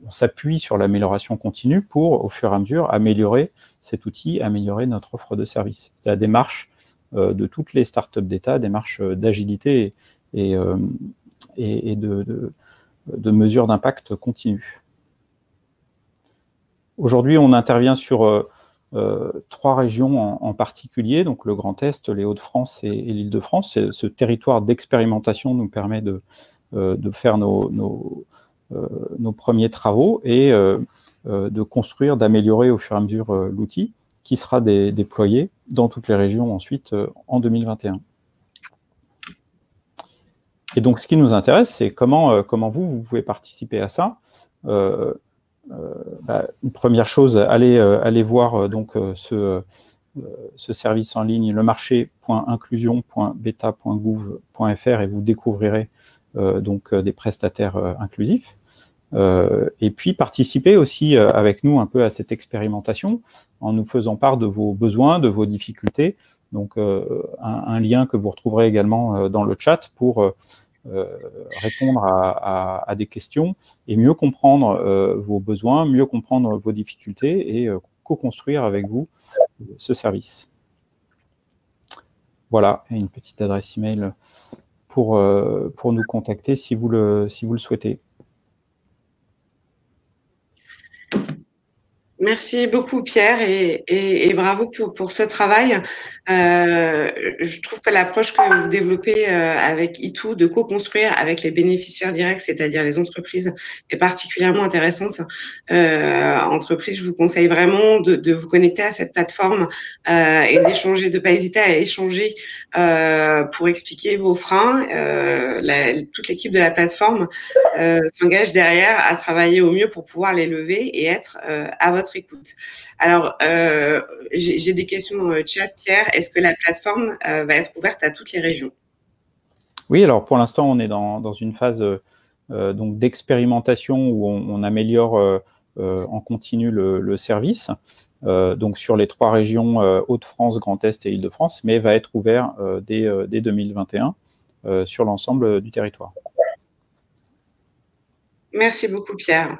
s'appuie sur l'amélioration continue pour, au fur et à mesure, améliorer cet outil, améliorer notre offre de service. C'est la démarche de toutes les startups d'État, démarche d'agilité et de mesures d'impact continu. Aujourd'hui, on intervient sur 3 régions en particulier, donc le Grand Est, les Hauts-de-France et l'Île-de-France. Ce territoire d'expérimentation nous permet de faire nos premiers travaux et de construire, d'améliorer au fur et à mesure l'outil qui sera déployé dans toutes les régions ensuite en 2021. Et donc, ce qui nous intéresse, c'est comment vous pouvez participer à ça. Une première chose, allez voir donc ce service en ligne, lemarché.inclusion.beta.gouv.fr, et vous découvrirez donc des prestataires inclusifs. Et puis participer aussi avec nous un peu à cette expérimentation en nous faisant part de vos besoins, de vos difficultés. Donc un lien que vous retrouverez également dans le chat pour répondre à des questions et mieux comprendre vos besoins, mieux comprendre vos difficultés et co-construire avec vous ce service. Voilà, et une petite adresse email pour nous contacter si vous le souhaitez. Merci beaucoup Pierre et bravo pour ce travail. Je trouve que l'approche que vous développez avec ITOO de co-construire avec les bénéficiaires directs, c'est-à-dire les entreprises, est particulièrement intéressante. Entreprises, je vous conseille vraiment de vous connecter à cette plateforme et d'échanger, de ne pas hésiter à échanger pour expliquer vos freins. Toute l'équipe de la plateforme s'engage derrière à travailler au mieux pour pouvoir les lever et être à votre écoute. Alors, j'ai des questions chat, Pierre. Est-ce que la plateforme va être ouverte à toutes les régions? Oui, alors pour l'instant, on est dans une phase donc d'expérimentation où on améliore en continu le service, donc sur les 3 régions Hauts-de-France, Grand Est et Île-de-France, mais va être ouvert dès 2021 sur l'ensemble du territoire. Merci beaucoup, Pierre.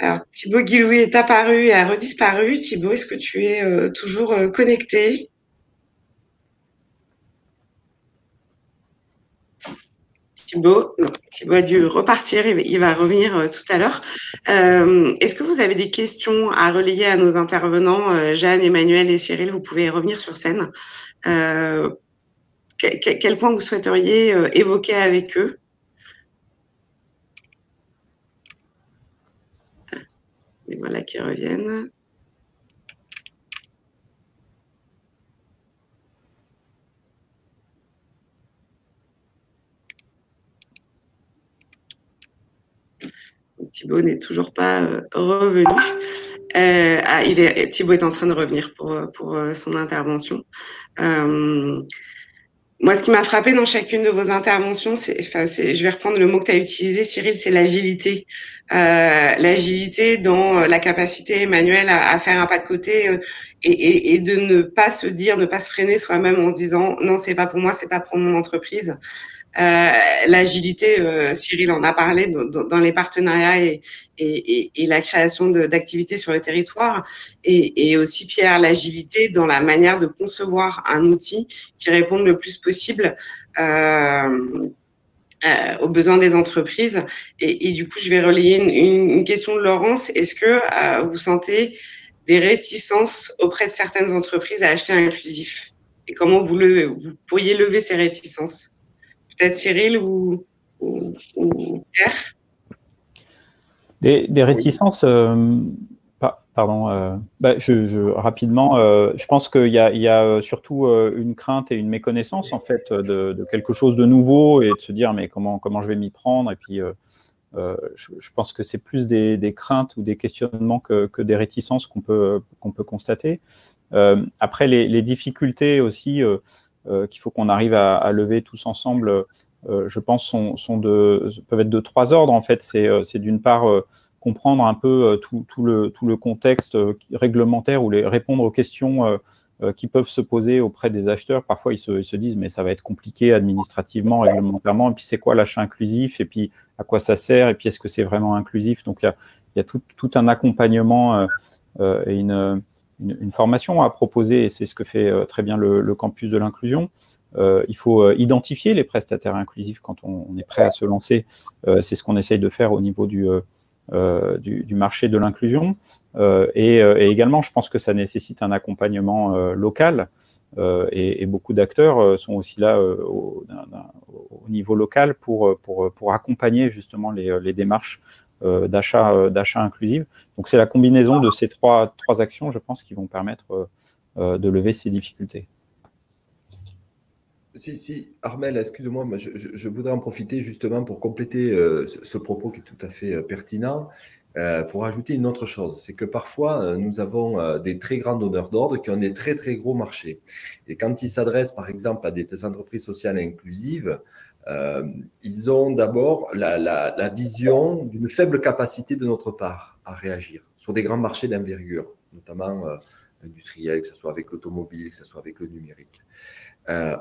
Alors, Thibaut Guillouis est apparu et a redisparu. Thibaut, est-ce que tu es toujours connecté? Thibaut a dû repartir, il va revenir tout à l'heure. Est-ce que vous avez des questions à relayer à nos intervenants, Jeanne, Emmanuel et Cyril? Vous pouvez revenir sur scène. Quel point vous souhaiteriez évoquer avec eux? Et voilà qu'ils reviennent. Thibaut n'est toujours pas revenu. Thibaut est en train de revenir pour son intervention. Moi, ce qui m'a frappé dans chacune de vos interventions, je vais reprendre le mot que tu as utilisé, Cyril, c'est l'agilité. L'agilité dans la capacité, Emmanuel, à faire un pas de côté et de ne pas se freiner soi-même en se disant non, c'est pas pour moi, c'est pas pour mon entreprise. L'agilité, Cyril en a parlé dans les partenariats et la création d'activités sur le territoire, et aussi Pierre, l'agilité dans la manière de concevoir un outil qui réponde le plus possible aux besoins des entreprises. Et du coup, je vais relayer une question de Laurence. Est-ce que vous sentez des réticences auprès de certaines entreprises à acheter inclusif? Et comment vous pourriez lever ces réticences? peut-être Cyril ou Pierre. Des réticences, pardon, rapidement, je pense qu'il y a surtout une crainte et une méconnaissance en fait de quelque chose de nouveau et de se dire mais comment je vais m'y prendre, et puis je pense que c'est plus des craintes ou des questionnements que des réticences qu'on peut constater. Après, les difficultés aussi qu'il faut qu'on arrive à lever tous ensemble, je pense, peuvent être de 3 ordres. En fait, c'est d'une part comprendre un peu tout le contexte réglementaire ou répondre aux questions qui peuvent se poser auprès des acheteurs. Parfois, ils se disent mais ça va être compliqué administrativement, réglementairement, et puis c'est quoi l'achat inclusif, et puis à quoi ça sert, et puis est-ce que c'est vraiment inclusif. Donc, il y a tout un accompagnement et une formation à proposer, et c'est ce que fait très bien le campus de l'inclusion. Il faut identifier les prestataires inclusifs quand on est prêt à se lancer. C'est ce qu'on essaye de faire au niveau du marché de l'inclusion. Et également, je pense que ça nécessite un accompagnement local, et beaucoup d'acteurs sont aussi là au niveau local pour accompagner justement les démarches d'achat inclusif. Donc, c'est la combinaison de ces trois actions, je pense, qui vont permettre de lever ces difficultés. Si, Armel, excuse-moi, je voudrais en profiter justement pour compléter ce propos qui est tout à fait pertinent, pour ajouter une autre chose. C'est que parfois, nous avons des très grands donneurs d'ordre qui ont des très, très gros marchés. Et quand ils s'adressent, par exemple, à des entreprises sociales inclusives, ils ont d'abord la vision d'une faible capacité de notre part à réagir sur des grands marchés d'envergure, notamment industriels, que ce soit avec l'automobile, que ce soit avec le numérique.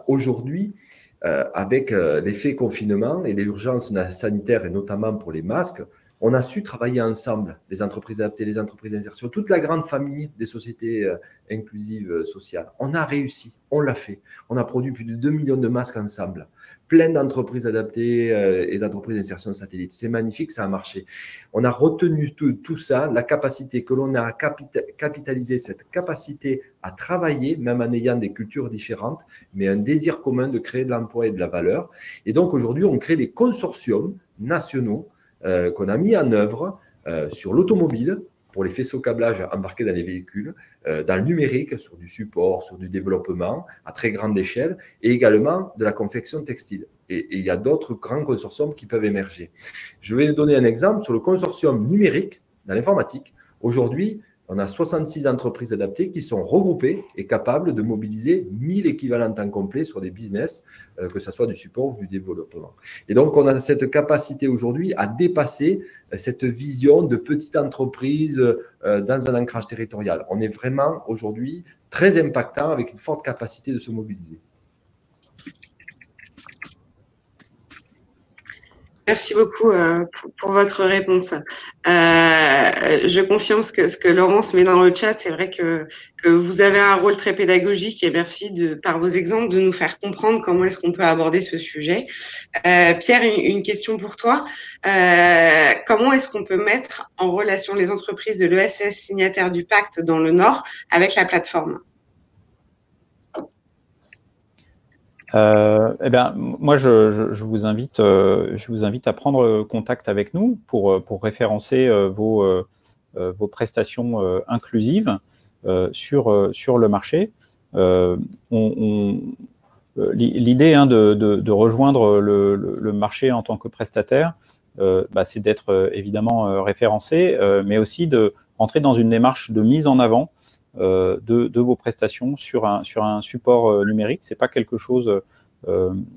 Aujourd'hui, avec l'effet confinement et l'urgence sanitaire, et notamment pour les masques, on a su travailler ensemble, les entreprises adaptées, les entreprises d'insertion, toute la grande famille des sociétés inclusives sociales. On a réussi, on l'a fait. On a produit plus de 2 millions de masques ensemble. Plein d'entreprises adaptées et d'entreprises d'insertion satellite. C'est magnifique, ça a marché. On a retenu tout ça, la capacité que l'on a à capitaliser, cette capacité à travailler, même en ayant des cultures différentes, mais un désir commun de créer de l'emploi et de la valeur. Et donc aujourd'hui, on crée des consortiums nationaux qu'on a mis en œuvre sur l'automobile, pour les faisceaux câblages embarqués dans les véhicules, dans le numérique, sur du support, sur du développement à très grande échelle, et également de la confection textile. Et il y a d'autres grands consortiums qui peuvent émerger. Je vais donner un exemple sur le consortium numérique dans l'informatique. Aujourd'hui, on a 66 entreprises adaptées qui sont regroupées et capables de mobiliser 1000 équivalents temps complet sur des business, que ce soit du support ou du développement. Et donc, on a cette capacité aujourd'hui à dépasser cette vision de petite entreprise dans un ancrage territorial. On est vraiment aujourd'hui très impactant avec une forte capacité de se mobiliser. Merci beaucoup pour votre réponse. Je confirme ce que Laurence met dans le chat. C'est vrai que vous avez un rôle très pédagogique, et merci par vos exemples de nous faire comprendre comment est-ce qu'on peut aborder ce sujet. Pierre, une question pour toi. Comment est-ce qu'on peut mettre en relation les entreprises de l'ESS signataires du pacte dans le Nord avec la plateforme ? Eh bien, moi, je vous invite à prendre contact avec nous pour référencer vos prestations inclusives sur le marché. L'idée de rejoindre le marché en tant que prestataire, c'est d'être évidemment référencé, mais aussi de rentrer dans une démarche de mise en avant de vos prestations sur un support numérique. C'est pas quelque chose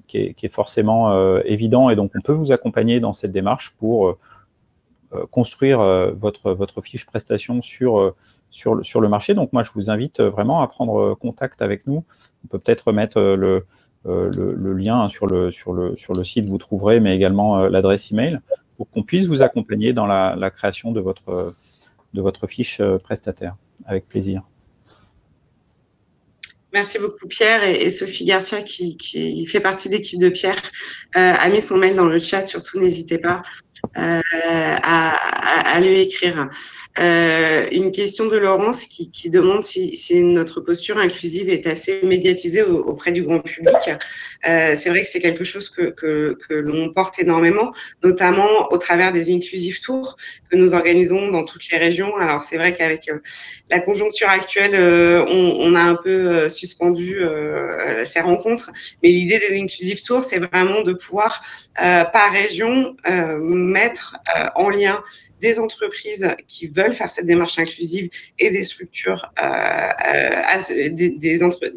qui est forcément évident, et donc on peut vous accompagner dans cette démarche pour construire votre fiche prestation sur le marché. Donc moi, je vous invite vraiment à prendre contact avec nous. On peut peut-être mettre le lien sur le site, vous trouverez, mais également l'adresse email, pour qu'on puisse vous accompagner dans la création de votre fiche prestataire. Avec plaisir. Merci beaucoup Pierre, et Sophie Garcia qui fait partie de l'équipe de Pierre a mis son mail dans le chat. Surtout n'hésitez pas à à lui écrire. Une question de Laurence qui demande si notre posture inclusive est assez médiatisée auprès du grand public. C'est vrai que c'est quelque chose que l'on porte énormément, notamment au travers des Inclusive Tours que nous organisons dans toutes les régions. Alors c'est vrai qu'avec la conjoncture actuelle, on a un peu suspendu ces rencontres, mais l'idée des Inclusive Tours, c'est vraiment de pouvoir par région mettre en lien des entreprises qui veulent faire cette démarche inclusive et des structures,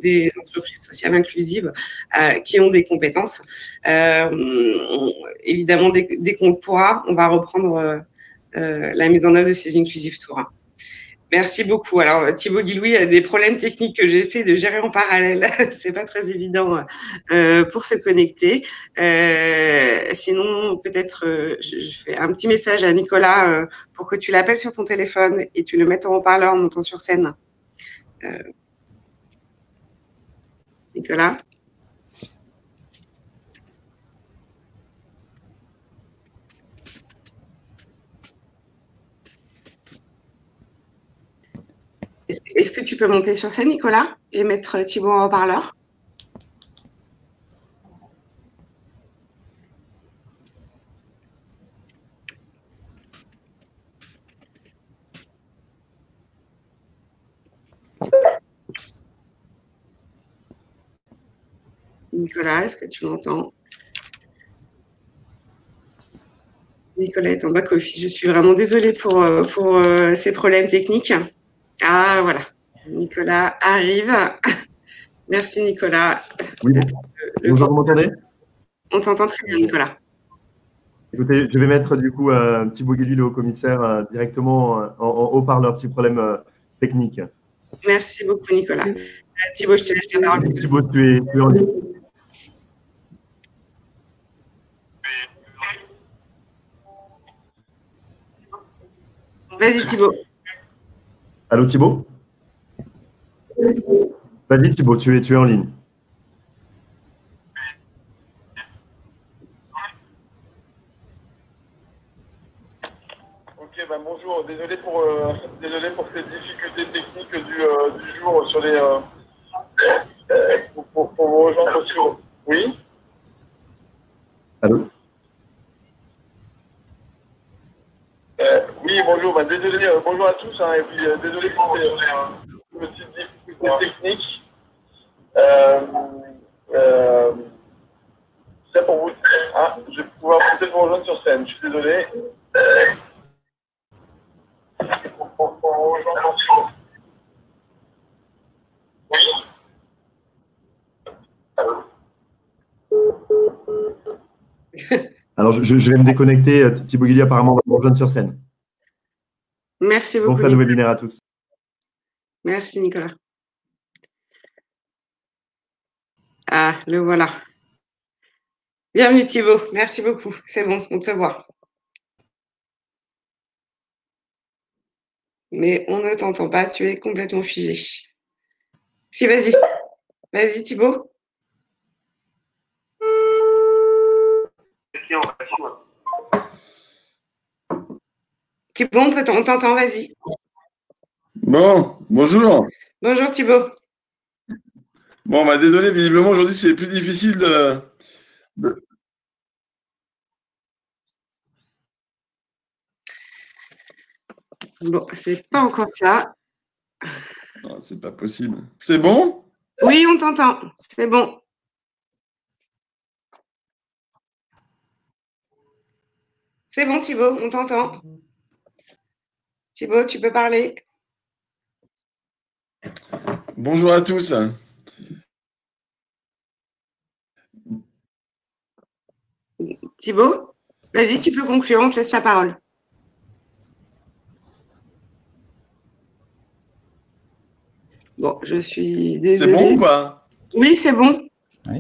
des entreprises sociales inclusives qui ont des compétences. Évidemment, dès qu'on le pourra, on va reprendre la mise en œuvre de ces Inclusive Tours. Merci beaucoup. Alors, Thibaut Guilouis a des problèmes techniques que j'essaie de gérer en parallèle. C'est pas très évident pour se connecter. Sinon, peut-être, je fais un petit message à Nicolas pour que tu l'appelles sur ton téléphone et tu le mettes en haut-parleur en montant sur scène. Nicolas? Est-ce que tu peux monter sur scène, Nicolas, et mettre Thibaut en haut-parleur? Nicolas, est-ce que tu m'entends? Nicolas est en back-office. Je suis vraiment désolée pour ces problèmes techniques. Ah, voilà. Nicolas arrive. Merci, Nicolas. Oui. Bonjour, vous m'entendez? On t'entend très bien, Nicolas. Écoutez, je vais mettre du coup Thibaut Guilouis, le haut-commissaire, directement en haut-parleur, petit problème technique. Merci beaucoup, Nicolas. Thibaut, je te laisse la parole. Thibaut, tu es en ligne. Vas-y, Thibaut. Allô, Thibaut? Vas-y, Thibaut, tu es en ligne. Ok, bah bonjour. Désolé pour ces difficultés techniques du jour sur les pour vous rejoindre sur. Oui. Allô? Oui, bonjour. Bah, désolé, bonjour à tous. Et puis désolé pour ces petites difficultés techniques. C'est pour vous. Ah, je vais pouvoir peut-être vous rejoindre sur scène. Je suis désolé. Pour vous rejoindre sur. Oui. Alors, je vais me déconnecter. Thibaut Guilouis, apparemment, va me rejoindre sur scène. Merci beaucoup. Bon fin de webinaire à tous. Merci, Nicolas. Ah, le voilà. Bienvenue, Thibaut. Merci beaucoup. C'est bon, on te voit. Mais on ne t'entend pas, tu es complètement figé. Si, vas-y. Vas-y, Thibaut. Thibaut, on t'entend, vas-y. Bon, bonjour. Bonjour, Thibaut. Bon, bah désolé, visiblement aujourd'hui c'est plus difficile de... Bon, c'est pas encore ça. Non, c'est pas possible. C'est bon? Oui, on t'entend. C'est bon. C'est bon, Thibaut, on t'entend. Thibaut, tu peux parler. Bonjour à tous. Thibaut, vas-y, tu peux conclure, on te laisse la parole. Bon, je suis désolée. C'est bon ou pas? Oui, c'est bon. Oui.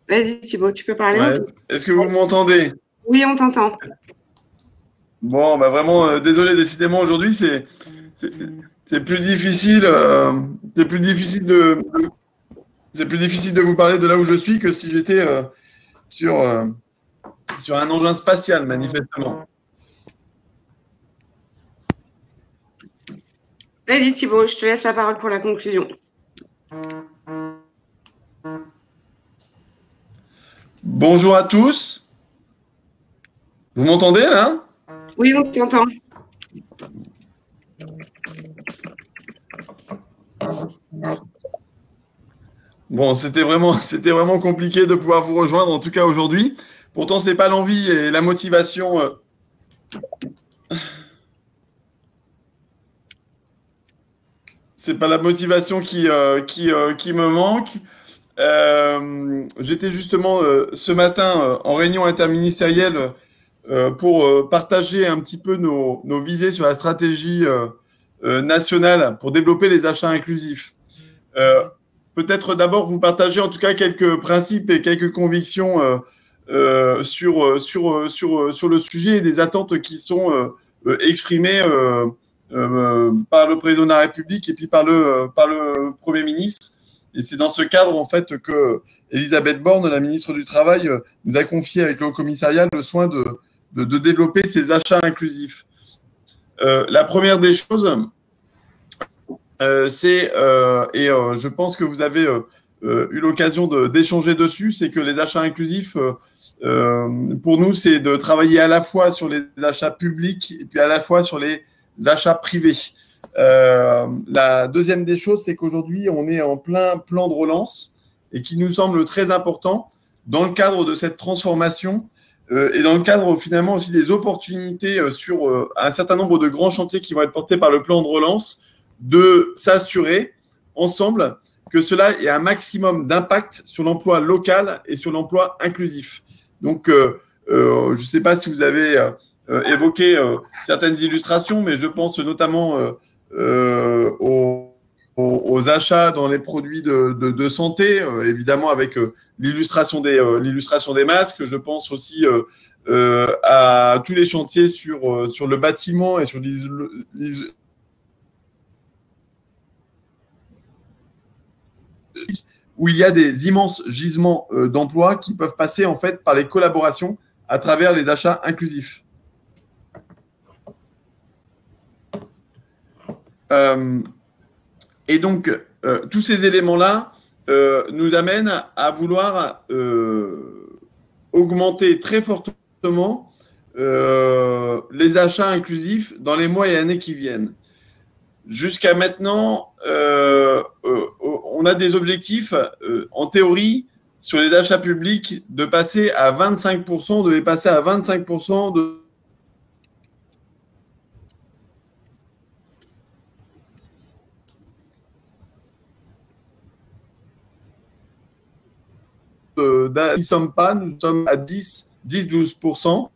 Vas-y, Thibaut, tu peux parler. Ouais. Est-ce que vous m'entendez? Oui, on t'entend. Bon, bah vraiment, désolé, décidément, aujourd'hui, c'est plus difficile. C'est plus difficile de vous parler de là où je suis que si j'étais sur un engin spatial, manifestement. Vas-y Thibaut, je te laisse la parole pour la conclusion. Bonjour à tous. Vous m'entendez là? Oui, on t'entend. Bon, c'était vraiment compliqué de pouvoir vous rejoindre, en tout cas aujourd'hui. Pourtant, ce n'est pas l'envie et la motivation. C'est pas la motivation qui me manque. J'étais justement ce matin en réunion interministérielle pour partager un petit peu nos visées sur la stratégie nationale pour développer les achats inclusifs. Peut-être d'abord vous partager en tout cas quelques principes et quelques convictions sur le sujet et des attentes qui sont exprimées par le président de la République et puis par le Premier ministre. Et c'est dans ce cadre en fait que Elisabeth Borne, la ministre du Travail, nous a confié avec le Haut Commissariat le soin de développer ces achats inclusifs. La première des choses, c'est, et je pense que vous avez eu l'occasion d'échanger dessus, c'est que les achats inclusifs, pour nous, c'est de travailler à la fois sur les achats publics et puis à la fois sur les achats privés. La deuxième des choses, c'est qu'aujourd'hui, on est en plein plan de relance et qui nous semble très important dans le cadre de cette transformation et dans le cadre finalement aussi des opportunités sur un certain nombre de grands chantiers qui vont être portés par le plan de relance, de s'assurer ensemble que cela ait un maximum d'impact sur l'emploi local et sur l'emploi inclusif. Donc, je ne sais pas si vous avez évoqué certaines illustrations, mais je pense notamment aux achats dans les produits de santé, évidemment avec l'illustration des masques. Je pense aussi à tous les chantiers sur le bâtiment et sur où il y a des immenses gisements d'emplois qui peuvent passer en fait par les collaborations à travers les achats inclusifs. Et donc, tous ces éléments-là nous amènent à vouloir augmenter très fortement les achats inclusifs dans les mois et années qui viennent. Jusqu'à maintenant, on a des objectifs, en théorie, sur les achats publics, de passer à 25%, on devait passer à 25% nous ne sommes pas, nous sommes à 10-12%.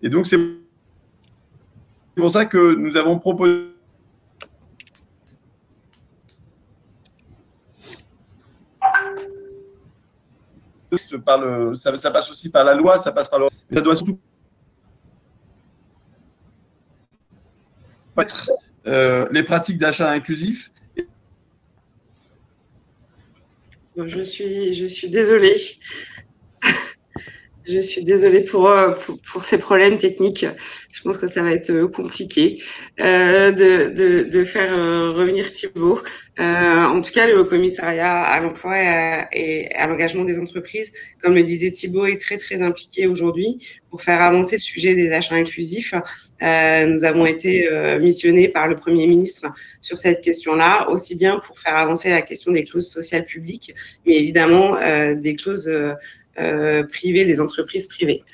Et donc, c'est pour ça que nous avons proposé ça passe aussi par la loi, ça passe par le... Ça doit surtout être les pratiques d'achat inclusif. Je suis désolée. Je suis désolée pour ces problèmes techniques. Je pense que ça va être compliqué de faire revenir Thibaut. En tout cas, le Haut Commissariat à l'emploi et à l'engagement des entreprises, comme le disait Thibaut, est très, très impliqué aujourd'hui pour faire avancer le sujet des achats inclusifs. Nous avons été missionnés par le Premier ministre sur cette question-là, aussi bien pour faire avancer la question des clauses sociales publiques, mais évidemment des clauses privées, des entreprises privées.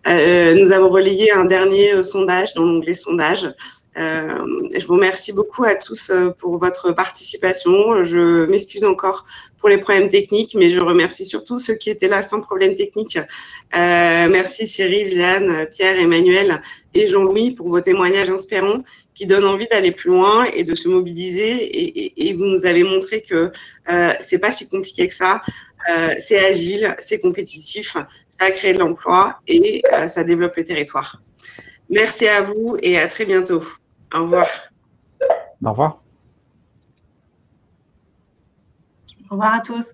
Nous avons relayé un dernier sondage dans l'onglet sondage. Je vous remercie beaucoup à tous pour votre participation. Je m'excuse encore pour les problèmes techniques, mais je remercie surtout ceux qui étaient là sans problème technique. Merci Cyril, Jeanne, Pierre, Emmanuel et Jean-Louis pour vos témoignages inspirants qui donnent envie d'aller plus loin et de se mobiliser. Et vous nous avez montré que c'est pas si compliqué que ça. C'est agile, c'est compétitif, ça crée de l'emploi et ça développe le territoire. Merci à vous et à très bientôt. Au revoir. Au revoir. Au revoir à tous.